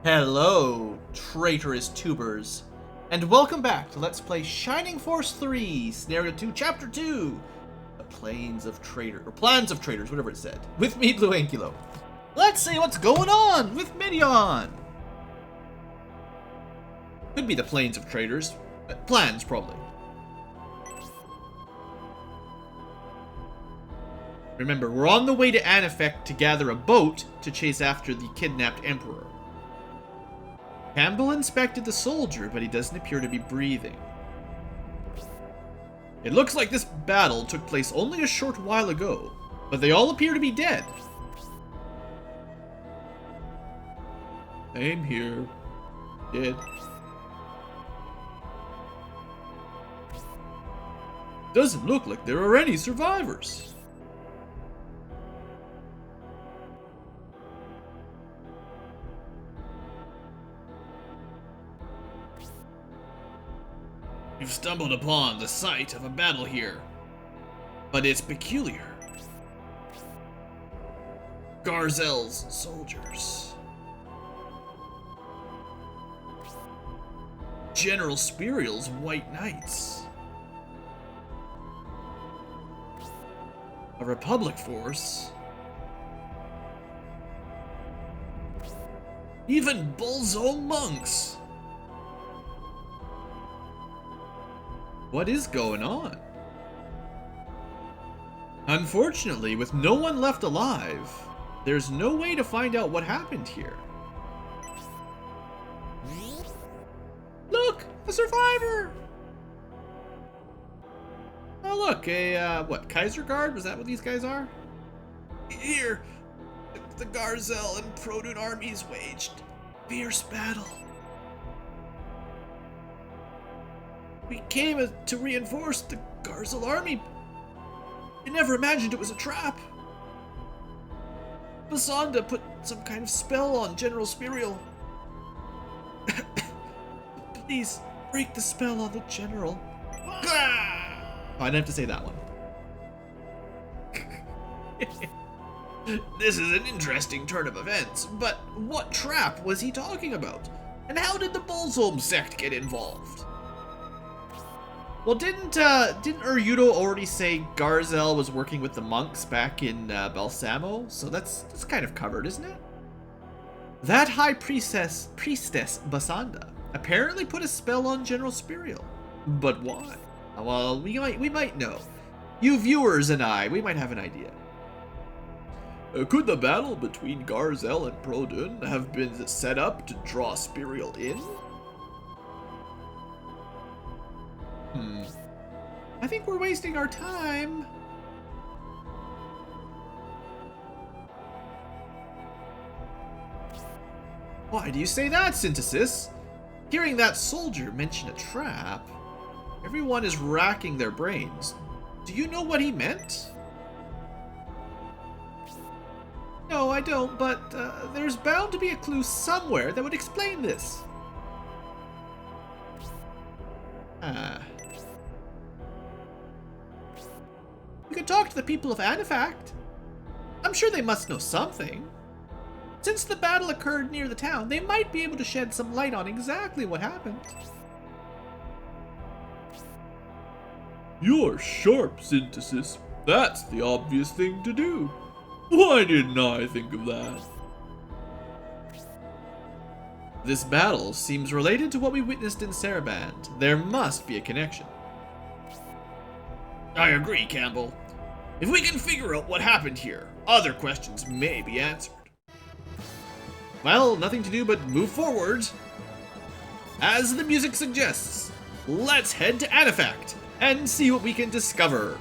Hello, traitorous tubers, and welcome back to Let's Play Shining Force 3, Scenario 2, Chapter 2, The Plans of Traitors, whatever it said, with me, BlueAnkylo. Let's see what's going on with Midion. Could be the Plains of Traitors, but plans, probably. Remember, we're on the way to Anafect to gather a boat to chase after the kidnapped Emperor. Campbell inspected the soldier, but he doesn't appear to be breathing. It looks like this battle took place only a short while ago, but they all appear to be dead. I'm here. Dead. Doesn't look like there are any survivors. You've stumbled upon the site of a battle here, but it's peculiar. Garzel's soldiers. General Spirial's White Knights. A Republic force. Even Bull's own monks. What is going on? Unfortunately, with no one left alive, there's no way to find out what happened here. Look! A survivor! Oh look, what, Kaiser Guard? Was that what these guys are? Here, the Garzel and Produn armies waged fierce battle. We came to reinforce the Garzel army. I never imagined it was a trap. Basanda put some kind of spell on General Spirial. Please, break the spell on the General. Oh, I didn't have to say that one. This is an interesting turn of events, but what trap was he talking about? And how did the Bolzholm sect get involved? Well, didn't Uryudo already say Garzel was working with the monks back in Balsamo? So that's kind of covered, isn't it? That high priestess Basanda apparently put a spell on General Spirial. But why? Well, we might know. You viewers and we might have an idea. Could the battle between Garzel and Produn have been set up to draw Spirial in? I think we're wasting our time. Why do you say that, Synthesis? Hearing that soldier mention a trap, everyone is racking their brains. Do you know what he meant? No, I don't, but there's bound to be a clue somewhere that would explain this. You could talk to the people of Anafect. I'm sure they must know something. Since the battle occurred near the town, they might be able to shed some light on exactly what happened. You're sharp, Synthesis. That's the obvious thing to do. Why didn't I think of that? This battle seems related to what we witnessed in Saraband. There must be a connection. I agree, Campbell. If we can figure out what happened here, other questions may be answered. Well, nothing to do but move forward. As the music suggests, let's head to Edifact and see what we can discover.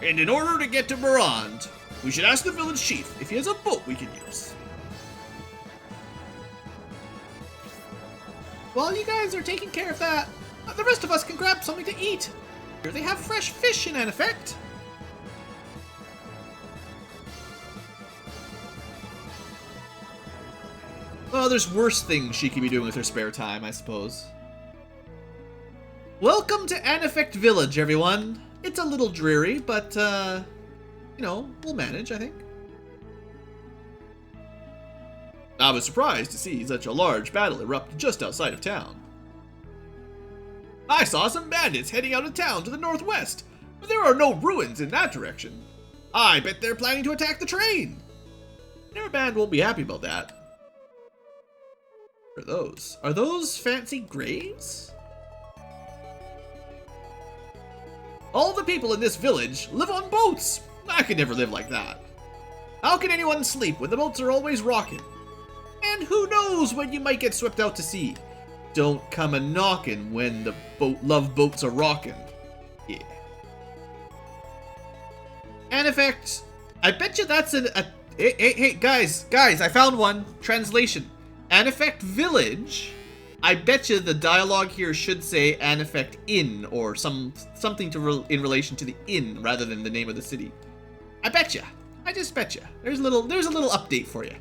And in order to get to Morand, we should ask the village chief if he has a boat we can use. While you guys are taking care of that, the rest of us can grab something to eat. Here they have fresh fish in Anafect. Well, there's worse things she could be doing with her spare time, I suppose. Welcome to Anafect Village, everyone. It's a little dreary, but, you know, we'll manage, I think. I was surprised to see such a large battle erupt just outside of town. I saw some bandits heading out of town to the northwest, but there are no ruins in that direction. I bet they're planning to attack the train. Their band won't be happy about that. What are those? Are those fancy graves? All the people in this village live on boats. I could never live like that. How can anyone sleep when the boats are always rocking? And who knows when you might get swept out to sea? Don't come a knockin' when the love boats are rockin'. Yeah. Anafect, I bet you that's hey, guys, I found one. Translation. Anafect Village. I bet you the dialogue here should say Anafect Inn or something in relation to the inn rather than the name of the city. I bet you. I just bet you. There's a little update for you.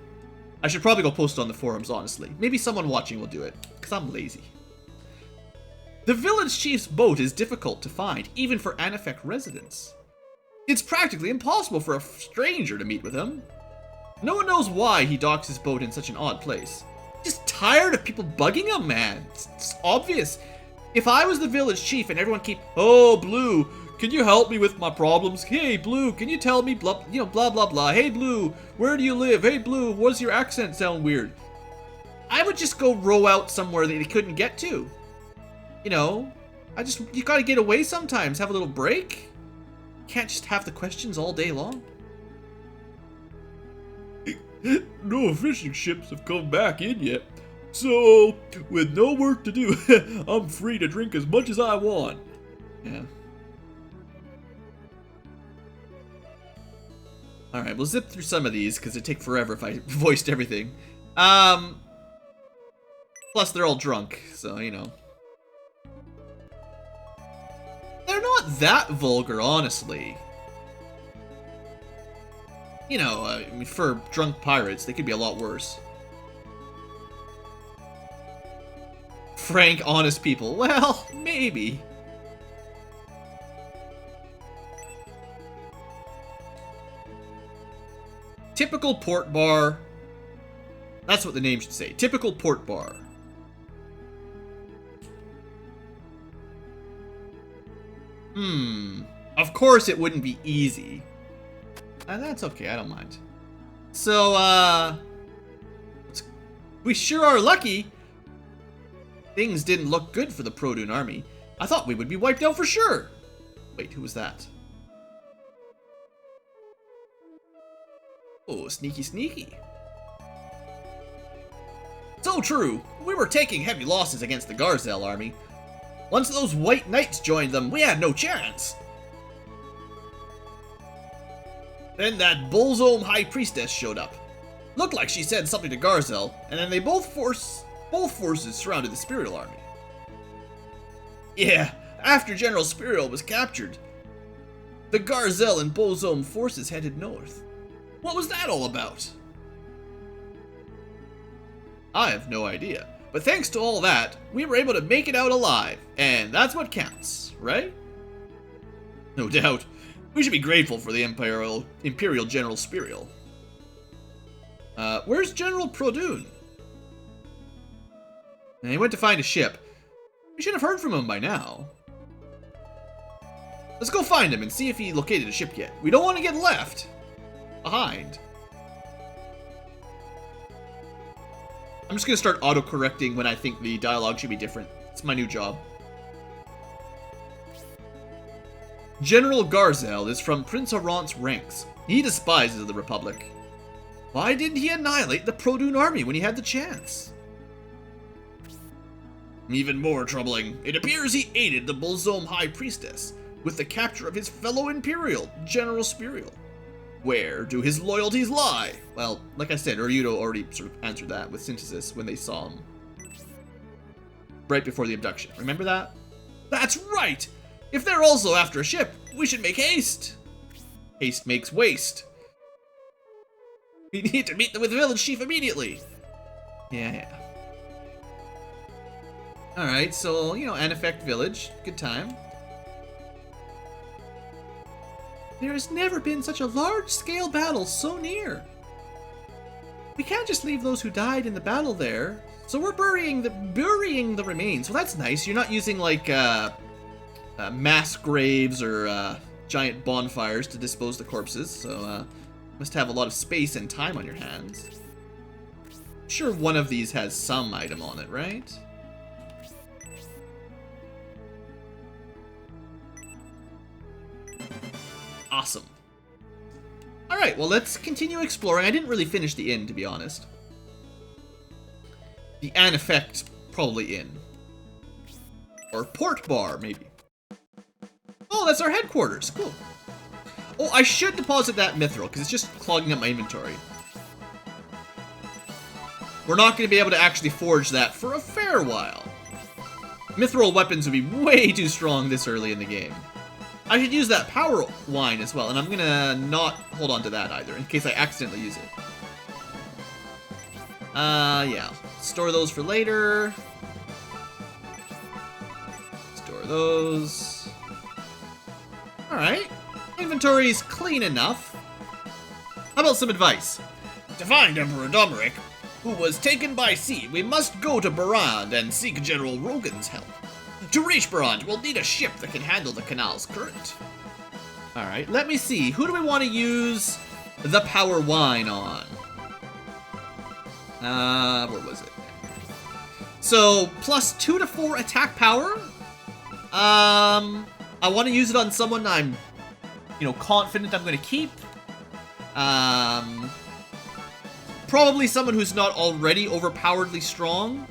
I should probably go post it on the forums, honestly. Maybe someone watching will do it, because I'm lazy. The village chief's boat is difficult to find, even for Anafect residents. It's practically impossible for a stranger to meet with him. No one knows why he docks his boat in such an odd place. Just tired of people bugging him, man. It's obvious. If I was the village chief and everyone keep, oh, Blue, can you help me with my problems? Hey, Blue, can you tell me blah, blah, blah, blah. Hey, Blue, where do you live? Hey, Blue, what does your accent sound weird? I would just go row out somewhere that they couldn't get to. You know, you gotta get away sometimes, have a little break. Can't just have the questions all day long. No fishing ships have come back in yet. So, with no work to do, I'm free to drink as much as I want. Yeah. Alright, we'll zip through some of these, because it'd take forever if I voiced everything. Plus, they're all drunk, so, you know. They're not that vulgar, honestly. You know, I mean, for drunk pirates, they could be a lot worse. Frank, honest people. Well, maybe. Typical port bar. That's what the name should say. Typical port bar. Of course it wouldn't be easy. That's okay, I don't mind. So, we sure are lucky. Things didn't look good for the Produn army. I thought we would be wiped out for sure. Wait, who was that? Oh, sneaky, sneaky. So true. We were taking heavy losses against the Garzel army. Once those white knights joined them, we had no chance. Then that Bullzome High Priestess showed up. Looked like she said something to Garzel, and then they both forces surrounded the Spirial army. Yeah, after General Spirial was captured, the Garzel and Bullzome forces headed north. What was that all about? I have no idea, but thanks to all that, we were able to make it out alive, and that's what counts, right? No doubt. We should be grateful for the Imperial General Spirial. Where's General Produn? He went to find a ship. We should have heard from him by now. Let's go find him and see if he located a ship yet. We don't want to get left behind. I'm just going to start auto-correcting when I think the dialogue should be different. It's my new job. General Garzel is from Prince Arant's ranks. He despises the Republic. Why didn't he annihilate the Produn army when he had the chance? Even more troubling, it appears he aided the Bullzome High Priestess with the capture of his fellow Imperial, General Spirial. Where do his loyalties lie? Well, like I said, Ryudo already sort of answered that with Synthesis when they saw him. Right before the abduction. Remember that? That's right! If they're also after a ship, we should make haste. Haste makes waste. We need to meet with the village chief immediately. Yeah. Alright, so, you know, Anafect village. Good time. There has never been such a large-scale battle so near. We can't just leave those who died in the battle there. So we're burying the remains. Well, that's nice. You're not using like mass graves or giant bonfires to dispose the corpses. So must have a lot of space and time on your hands. I'm sure one of these has some item on it, right? Awesome. Alright, well, let's continue exploring. I didn't really finish the inn, to be honest. The Anafect, probably inn. Or port bar, maybe. Oh, that's our headquarters. Cool. Oh, I should deposit that mithril, because it's just clogging up my inventory. We're not going to be able to actually forge that for a fair while. Mithril weapons would be way too strong this early in the game. I should use that power wine as well, and I'm going to not hold on to that either, in case I accidentally use it. Yeah. Store those for later. Store those. Alright. Inventory's clean enough. How about some advice? To find Emperor Domeric, who was taken by sea, we must go to Barand and seek General Rogan's help. To reach Barand, we'll need a ship that can handle the canal's current. Alright, let me see. Who do we want to use the power wine on? Where was it? So, plus 2 to 4 attack power. I want to use it on someone I'm, confident I'm going to keep. Probably someone who's not already overpoweredly strong.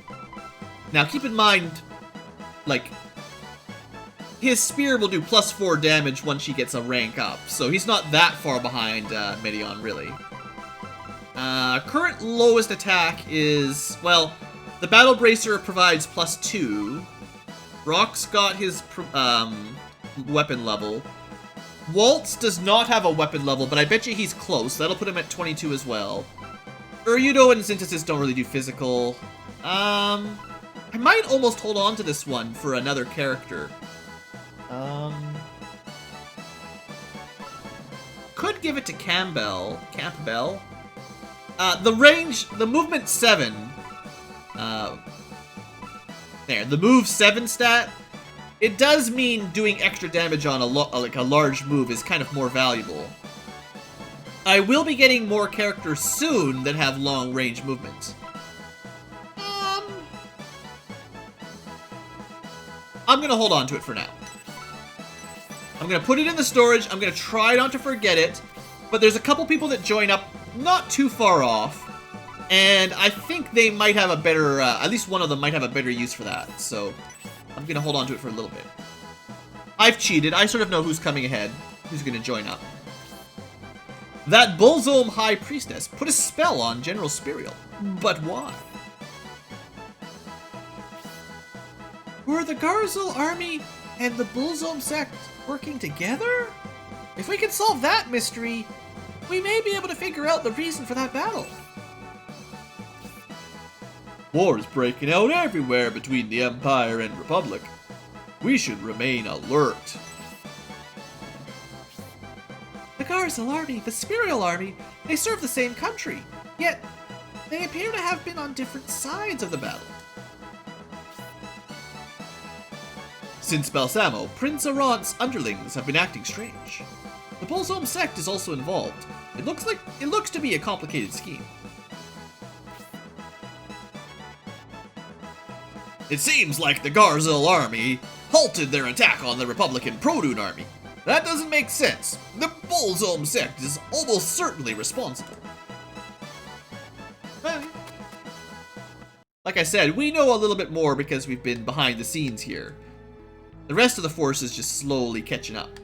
Now, keep in mind, his spear will do plus 4 damage once she gets a rank up, so he's not that far behind Medion, really. Current lowest attack is, well, the Battle Bracer provides plus 2. Brock's got his weapon level. Waltz does not have a weapon level, but I bet you he's close. That'll put him at 22 as well. Uryudo and Synthesis don't really do physical. I might almost hold on to this one for another character. Could give it to Campbell. The movement 7. There, the move 7 stat. It does mean doing extra damage on a large move is kind of more valuable. I will be getting more characters soon that have long range movement. I'm gonna hold on to it for now. I'm gonna put it in the storage. I'm gonna try not to forget it. But there's a couple people that join up not too far off. And I think they might have a better, at least one of them might have a better use for that. So I'm gonna hold on to it for a little bit. I've cheated. I sort of know who's coming ahead, who's gonna join up. That Bullzome High Priestess put a spell on General Spiriel. But why? Were the Garzel army and the Bullzome sect working together? If we can solve that mystery, we may be able to figure out the reason for that battle. War is breaking out everywhere between the Empire and Republic. We should remain alert. The Garzel army, the Spiriel army, they serve the same country, yet they appear to have been on different sides of the battle. Since Balsamo, Prince Arant's underlings have been acting strange. The Bullzome sect is also involved. It looks to be a complicated scheme. It seems like the Garzel army halted their attack on the Republican Produne army. That doesn't make sense. The Bullzome sect is almost certainly responsible. Like I said, we know a little bit more because we've been behind the scenes here. The rest of the force is just slowly catching up.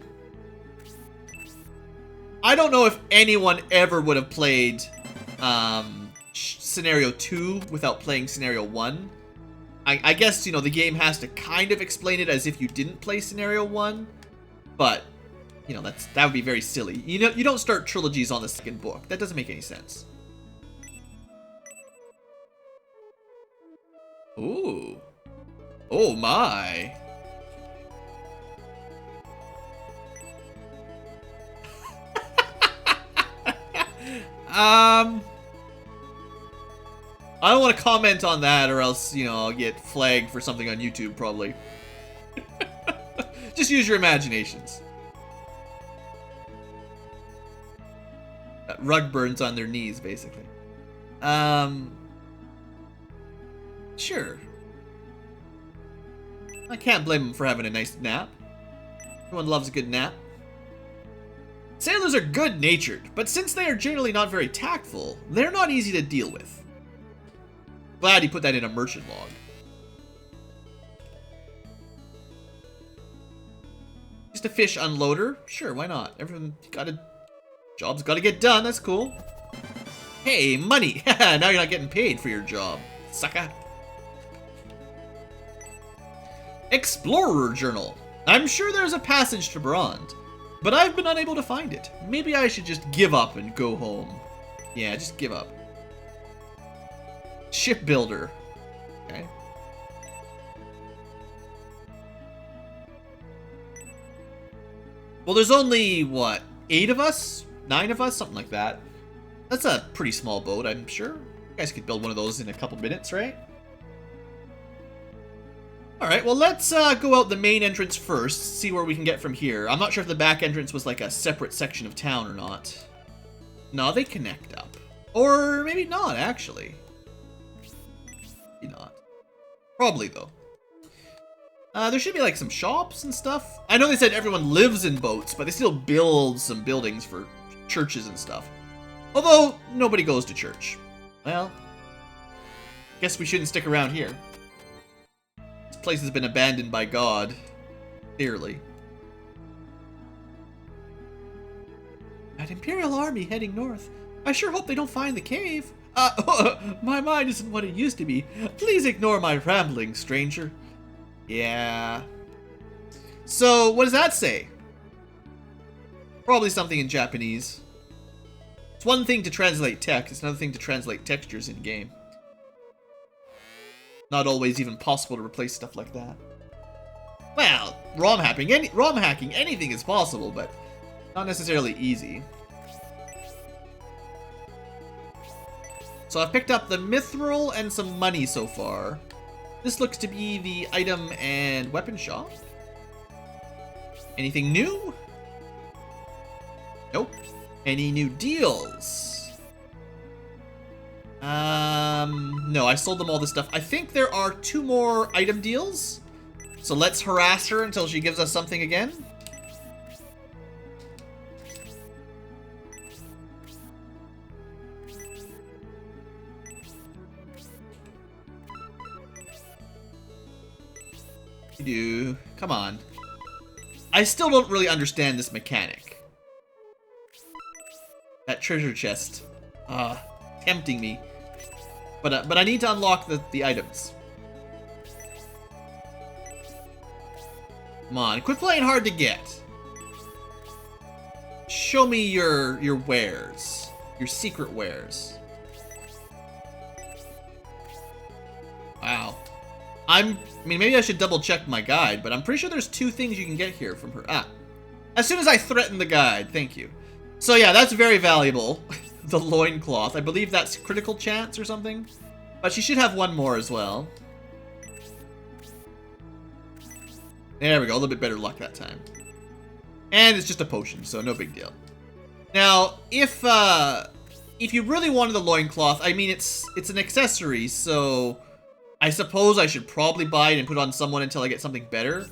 I don't know if anyone ever would have played Scenario 2 without playing Scenario 1. I guess, the game has to kind of explain it as if you didn't play Scenario 1. But, that would be very silly. You don't start trilogies on the second book. That doesn't make any sense. Ooh. Oh my. I don't want to comment on that or else, you know, I'll get flagged for something on YouTube, probably. Just use your imaginations. Rug burns on their knees, basically. Sure. I can't blame them for having a nice nap. Everyone loves a good nap. Sailors are good-natured, but since they are generally not very tactful, they're not easy to deal with. Glad he put that in a merchant log. Just a fish unloader? Sure, why not? Everyone job's gotta get done, that's cool. Hey, money! Now you're not getting paid for your job, sucker. Explorer Journal. I'm sure there's a passage to Brond, but I've been unable to find it. Maybe I should just give up and go home. Yeah, just give up. Shipbuilder. Okay. Well, there's only, what, 8 of us? 9 of us? Something like that. That's a pretty small boat, I'm sure. You guys could build one of those in a couple minutes, right? Alright, well, let's go out the main entrance first, see where we can get from here. I'm not sure if the back entrance was like a separate section of town or not. No, they connect up. Or maybe not, actually. Maybe not. Probably, though. There should be like some shops and stuff. I know they said everyone lives in boats, but they still build some buildings for churches and stuff. Although, nobody goes to church. Well, guess we shouldn't stick around here. This place has been abandoned by God. Clearly. An Imperial army heading north. I sure hope they don't find the cave. My mind isn't what it used to be. Please ignore my rambling, stranger. Yeah. So, what does that say? Probably something in Japanese. It's one thing to translate text, it's another thing to translate textures in-game. Not always even possible to replace stuff like that. Well, ROM hacking, anything is possible, but not necessarily easy. So I've picked up the mithril and some money so far. This looks to be the item and weapon shop. Anything new? Nope. Any new deals? No, I sold them all this stuff. I think there are 2 more item deals. So let's harass her until she gives us something again. Come on. I still don't really understand this mechanic. That treasure chest. Tempting me. But I need to unlock the items. Come on, quit playing hard to get. Show me your wares. Your secret wares. Wow. I mean, maybe I should double check my guide, but I'm pretty sure there's 2 things you can get here from her. As soon as I threaten the guide, thank you. So yeah, that's very valuable. The loincloth. I believe that's critical chance or something. But she should have 1 more as well. There we go, a little bit better luck that time. And it's just a potion, so no big deal. Now, if you really wanted the loincloth, I mean, it's an accessory, so I suppose I should probably buy it and put it on someone until I get something better.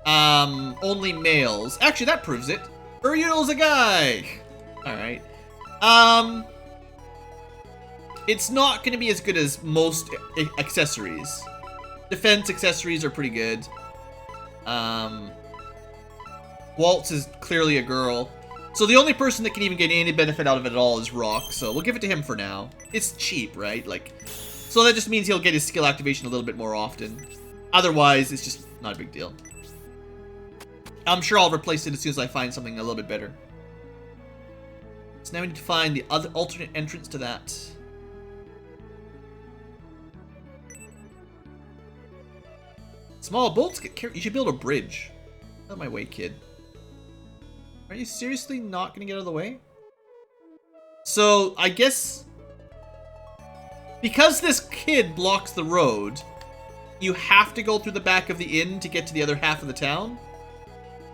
Only males. Actually, that proves it. Uryul's a guy! Alright. It's not going to be as good as most accessories. Defense accessories are pretty good. Waltz is clearly a girl. So the only person that can even get any benefit out of it at all is Rock, so we'll give it to him for now. It's cheap, right? Like, so that just means he'll get his skill activation a little bit more often. Otherwise, it's just not a big deal. I'm sure I'll replace it as soon as I find something a little bit better. So now we need to find the other alternate entrance to that. Small bolts get carried. You should build a bridge. Out of my way, kid. Are you seriously not going to get out of the way? So, I guess Because this kid blocks the road, you have to go through the back of the inn to get to the other half of the town.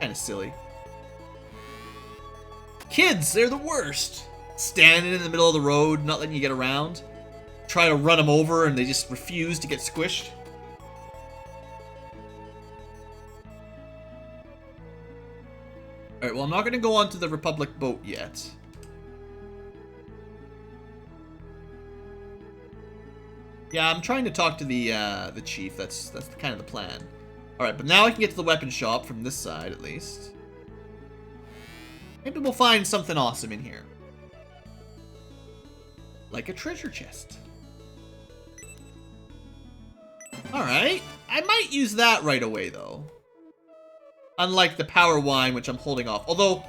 Kind of silly. Kids, they're the worst. Standing in the middle of the road, not letting you get around. Try to run them over and they just refuse to get squished. Alright, well, I'm not going to go onto the Republic boat yet. Yeah, I'm trying to talk to the chief. That's kind of the plan. Alright, but now I can get to the weapon shop from this side, at least. Maybe we'll find something awesome in here. Like a treasure chest. Alright. I might use that right away, though. Unlike the power wine, which I'm holding off. Although,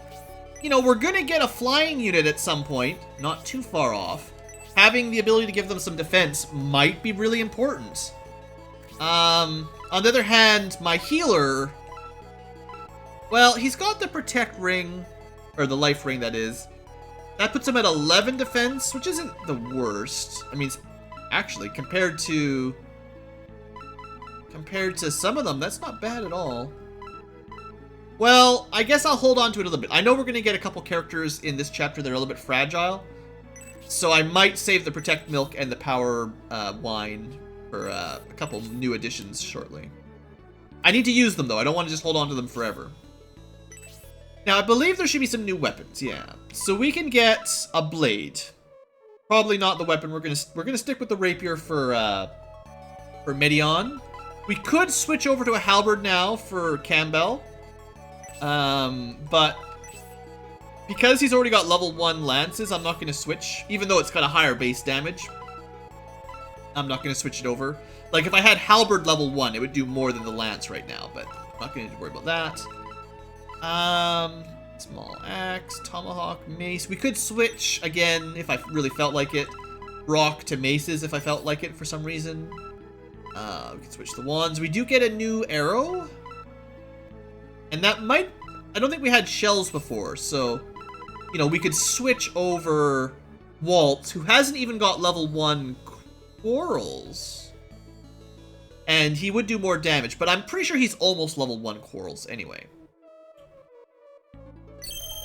you know, we're gonna get a flying unit at some point. Not too far off. Having the ability to give them some defense might be really important. On the other hand, my healer... Well, he's got the protect ring. Or the life ring, that is. That puts him at 11 defense, which isn't the worst. I mean, actually, compared to some of them, that's not bad at all. Well, I guess I'll hold on to it a little bit. I know we're going to get a couple characters in this chapter that are a little bit fragile. So I might save the Protect Milk and the Power Wine for a couple new additions shortly. I need to use them, though. I don't want to just hold on to them forever. Now, I believe there should be some new weapons, yeah. So we can get a blade. Probably not the weapon. We're gonna stick with the rapier for Medion. We could switch over to a halberd now for Campbell. But because he's already got level 1 lances, I'm not gonna switch. Even though it's got a higher base damage, I'm not gonna switch it over. Like, if I had halberd level 1, it would do more than the lance right now, but I'm not gonna worry about that. Small axe, tomahawk, mace. We could switch again if I really felt like it. Rock to maces if I felt like it for some reason. We could switch the wands. We do get a new arrow. And that might... I don't think we had shells before, so... You know, we could switch over Walt, who hasn't even got level 1 quarrels. And he would do more damage, but I'm pretty sure he's almost level 1 quarrels anyway.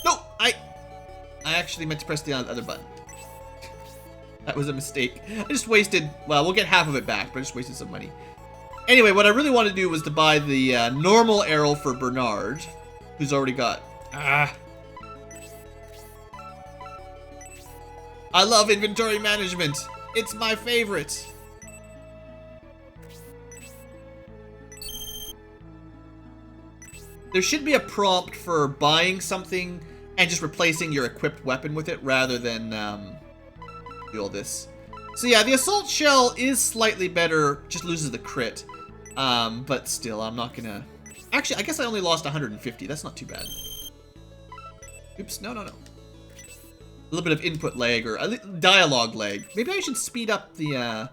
No! I actually meant to press the other button. That was a mistake. I just wasted... Well, we'll get half of it back, but I just wasted some money. Anyway, what I really wanted to do was to buy the normal arrow for Bernard, who's already got... I love inventory management. It's my favorite. There should be a prompt for buying something and just replacing your equipped weapon with it rather than do all this. So yeah, the assault shell is slightly better, just loses the crit. But still, I'm not gonna... Actually, I guess I only lost 150. That's not too bad. Oops, no. A little bit of input lag or dialogue lag. Maybe I should speed up the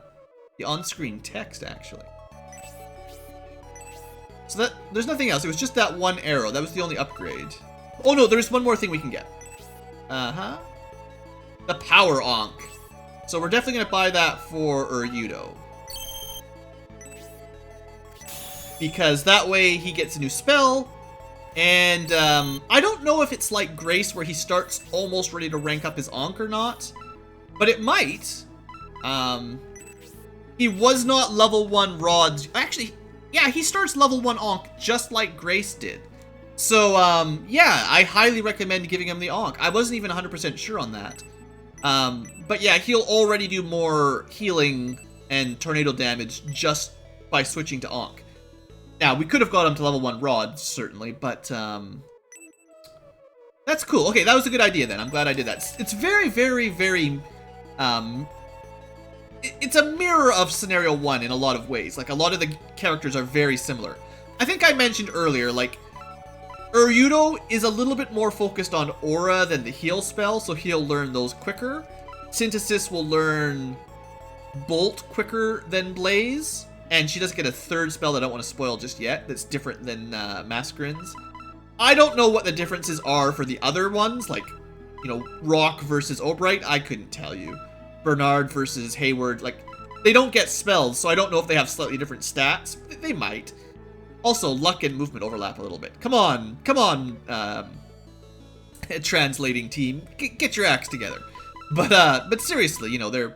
on-screen text, actually. So that there's nothing else. It was just that one arrow. That was the only upgrade. Oh no, there's one more thing we can get. The Power Ankh. So we're definitely gonna buy that for Uryudo. Because that way he gets a new spell. And I don't know if it's like Grace where he starts almost ready to rank up his Ankh or not. But it might. He was not level 1 rods. Actually, yeah, he starts level 1 Ankh just like Grace did. So, yeah, I highly recommend giving him the Ankh. I wasn't even 100% sure on that. But yeah, he'll already do more healing and tornado damage just by switching to Ankh. Now, we could have got him to level 1 Rod, certainly, but, that's cool. Okay, that was a good idea then. I'm glad I did that. It's very, very, very, it's a mirror of Scenario 1 in a lot of ways. Like, a lot of the characters are very similar. I think I mentioned earlier, like, Uryudo is a little bit more focused on Aura than the heal spell, so he'll learn those quicker. Synthesis will learn Bolt quicker than Blaze. And she doesn't get a third spell that I don't want to spoil just yet that's different than Mascarin's. I don't know what the differences are for the other ones, like, you know, Rock versus Obright. I couldn't tell you. Bernard versus Hayward, like, they don't get spells, so I don't know if they have slightly different stats. They might. Also, luck and movement overlap a little bit. Come on, translating team, get your acts together. But seriously, you know, the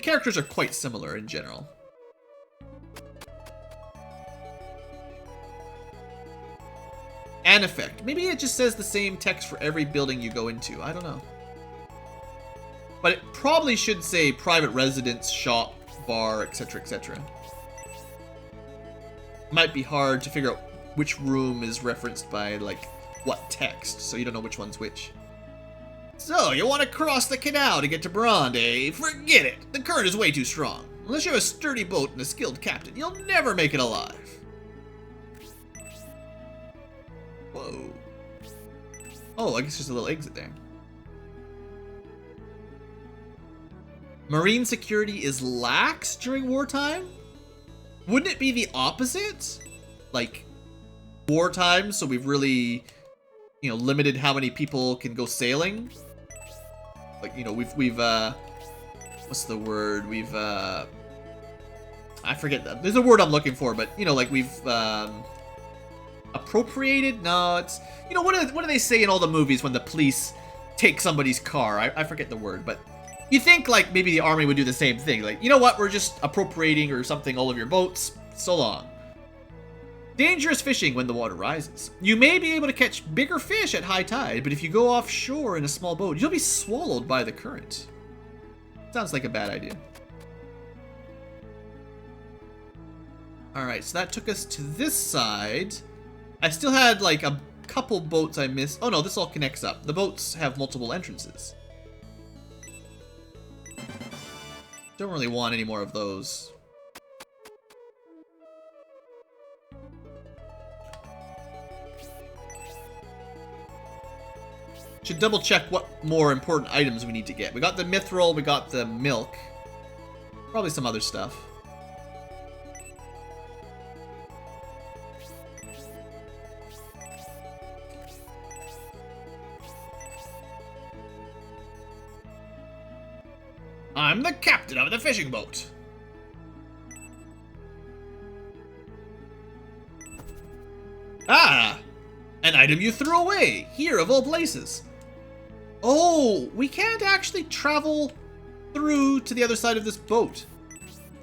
characters are quite similar in general. Anafect. Maybe it just says the same text for every building you go into. I don't know. But it probably should say private residence, shop, bar, etc., etc. Might be hard to figure out which room is referenced by, like, what text, so you don't know which one's which. So, you want to cross the canal to get to Brande, eh? Forget it! The current is way too strong. Unless you have a sturdy boat and a skilled captain, you'll never make it alive. Whoa. Oh, I guess there's a little exit there. Marine security is lax during wartime? Wouldn't it be the opposite? Like, wartime, so we've really, you know, limited how many people can go sailing? Like, you know, we've what's the word? We've, I forget that. There's a word I'm looking for, but, you know, like, we've, appropriated? No, it's, you know, what do they say in all the movies when the police take somebody's car? I forget the word, but you think, like, maybe the army would do the same thing. Like, you know what? We're just appropriating or something all of your boats. So long. Dangerous fishing when the water rises. You may be able to catch bigger fish at high tide, but if you go offshore in a small boat, you'll be swallowed by the current. Sounds like a bad idea. Alright, so that took us to this side. I still had, like, a couple boats I missed. Oh no, this all connects up. The boats have multiple entrances. Don't really want any more of those. Should double check what more important items we need to get. We got the mithril, we got the milk. Probably some other stuff. I'm the captain of the fishing boat. Ah! An item you threw away, here of all places. Oh, we can't actually travel through to the other side of this boat.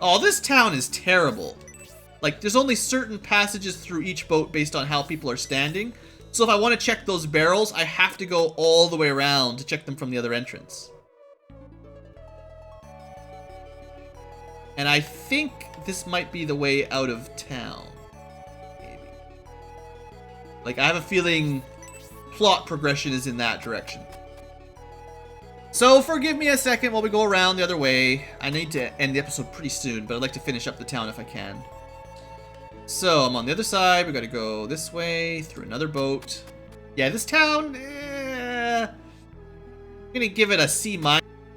Oh, this town is terrible. Like, there's only certain passages through each boat based on how people are standing. So if I want to check those barrels, I have to go all the way around to check them from the other entrance. And I think this might be the way out of town. Maybe. Like, I have a feeling plot progression is in that direction. So, forgive me a second while we go around the other way. I need to end the episode pretty soon, but I'd like to finish up the town if I can. So, I'm on the other side. We gotta go this way, through another boat. Yeah, this town, I'm gonna give it a C-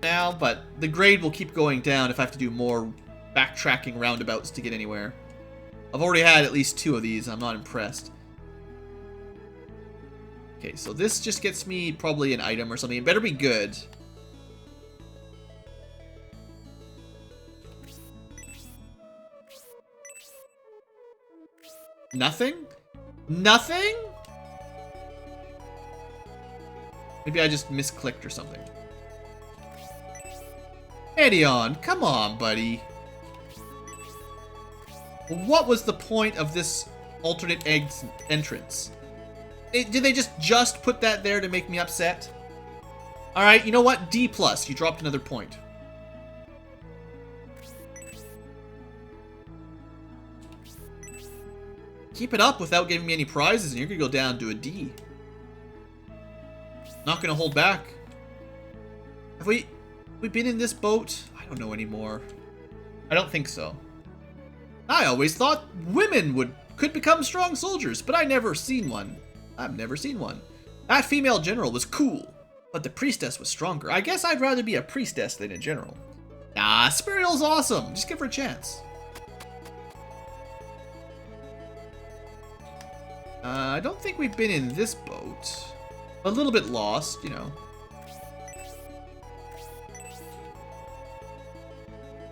now, but the grade will keep going down if I have to do more backtracking roundabouts to get anywhere. I've already had at least 2 of these, and I'm not impressed. Okay, so this just gets me probably an item or something. It better be good. Nothing? Nothing? Maybe I just misclicked or something. Edion, come on, buddy. What was the point of this alternate entrance? Did they just put that there to make me upset? Alright, you know what? D+. You dropped another point. Keep it up without giving me any prizes and you're gonna go down to a D. Not gonna hold back. Have we been in this boat? I don't know anymore. I don't think so. I always thought women could become strong soldiers, but I've never seen one. That female general was cool, but the priestess was stronger. I guess I'd rather be a priestess than a general. Nah, Spiriel's awesome. Just give her a chance. I don't think we've been in this boat. A little bit lost, you know.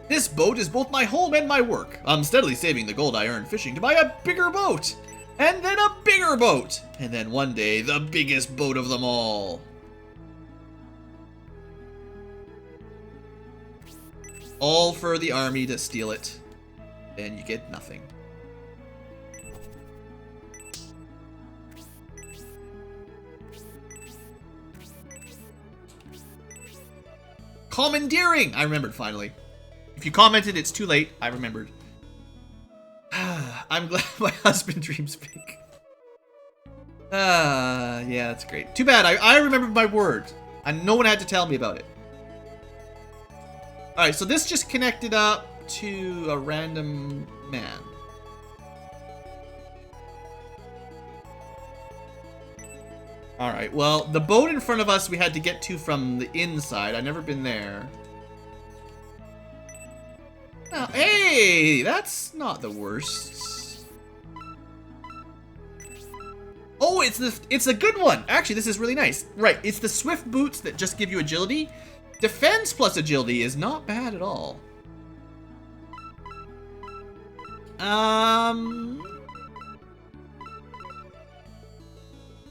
This boat is both my home and my work. I'm steadily saving the gold I earned fishing to buy a bigger boat. And then a bigger boat. And then one day, the biggest boat of them all. All for the army to steal it. Then you get nothing. Commandeering! I remembered finally. If you commented, it's too late. I remembered. I'm glad my husband dreams big. Yeah, that's great. Too bad. I remembered my word. And no one had to tell me about it. Alright, so this just connected up to a random man. Alright, well, the boat in front of us we had to get to from the inside. I've never been there. Oh, hey! That's not the worst. Oh, it's a good one! Actually, this is really nice. Right, it's the swift boots that just give you agility. Defense plus agility is not bad at all.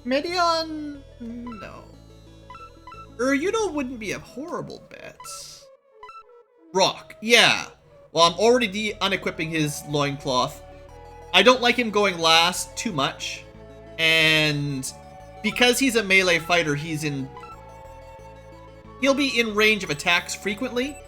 Medion? No. Uryuno wouldn't be a horrible bet. Rock, yeah. Well, I'm already unequipping his loincloth. I don't like him going last too much. And because he's a melee fighter, he'll be in range of attacks frequently.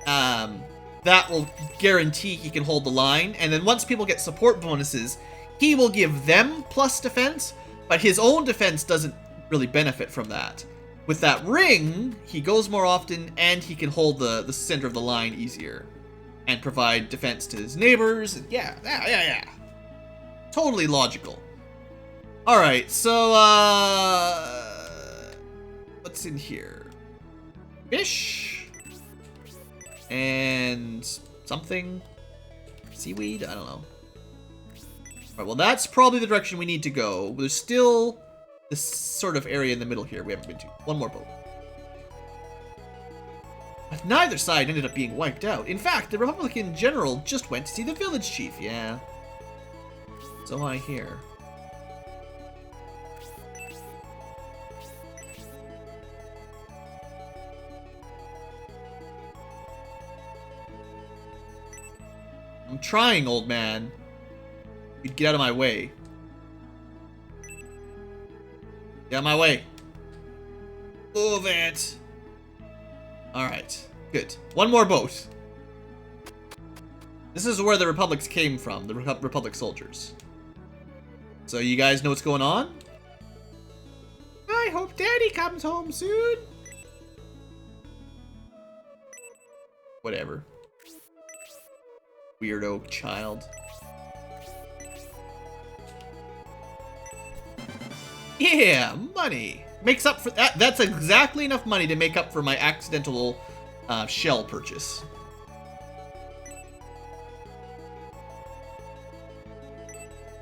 That will guarantee he can hold the line. And then once people get support bonuses, he will give them plus defense. But his own defense doesn't really benefit from that. With that ring, he goes more often, and he can hold the center of the line easier. And provide defense to his neighbors. Yeah. Totally logical. Alright, so, what's in here? Fish? And something? Seaweed? I don't know. Alright, well that's probably the direction we need to go. There's still this sort of area in the middle here we haven't been to. One more boat. But neither side ended up being wiped out. In fact, the Republican general just went to see the village chief. Yeah. So I hear. I'm trying, old man. You'd get out of my way. Get out of my way. Move it. Alright, good. One more boat. This is where the Republics came from, the Republic soldiers. So you guys know what's going on? I hope Daddy comes home soon. Whatever. Weirdo child. Yeah, money. Makes up for that. That's exactly enough money to make up for my accidental shell purchase.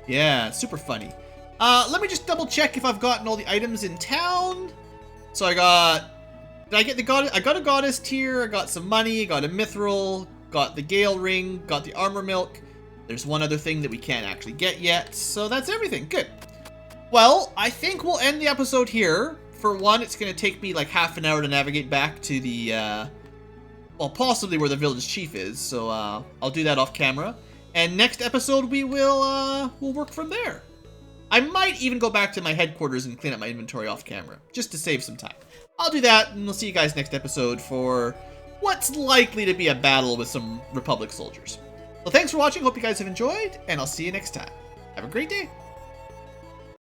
Yeah, super funny. Let me just double check if I've gotten all the items in town. So I got... Did I get the goddess? I got a goddess tier, I got some money, got a mithril, got the gale ring, got the armor milk. There's one other thing that we can't actually get yet, so that's everything. Good. Well, I think we'll end the episode here. For one, it's going to take me like half an hour to navigate back to the, well, possibly where the village chief is, so I'll do that off camera. And next episode, we'll work from there. I might even go back to my headquarters and clean up my inventory off camera, just to save some time. I'll do that, and we'll see you guys next episode for what's likely to be a battle with some Republic soldiers. Well, thanks for watching, hope you guys have enjoyed, and I'll see you next time. Have a great day!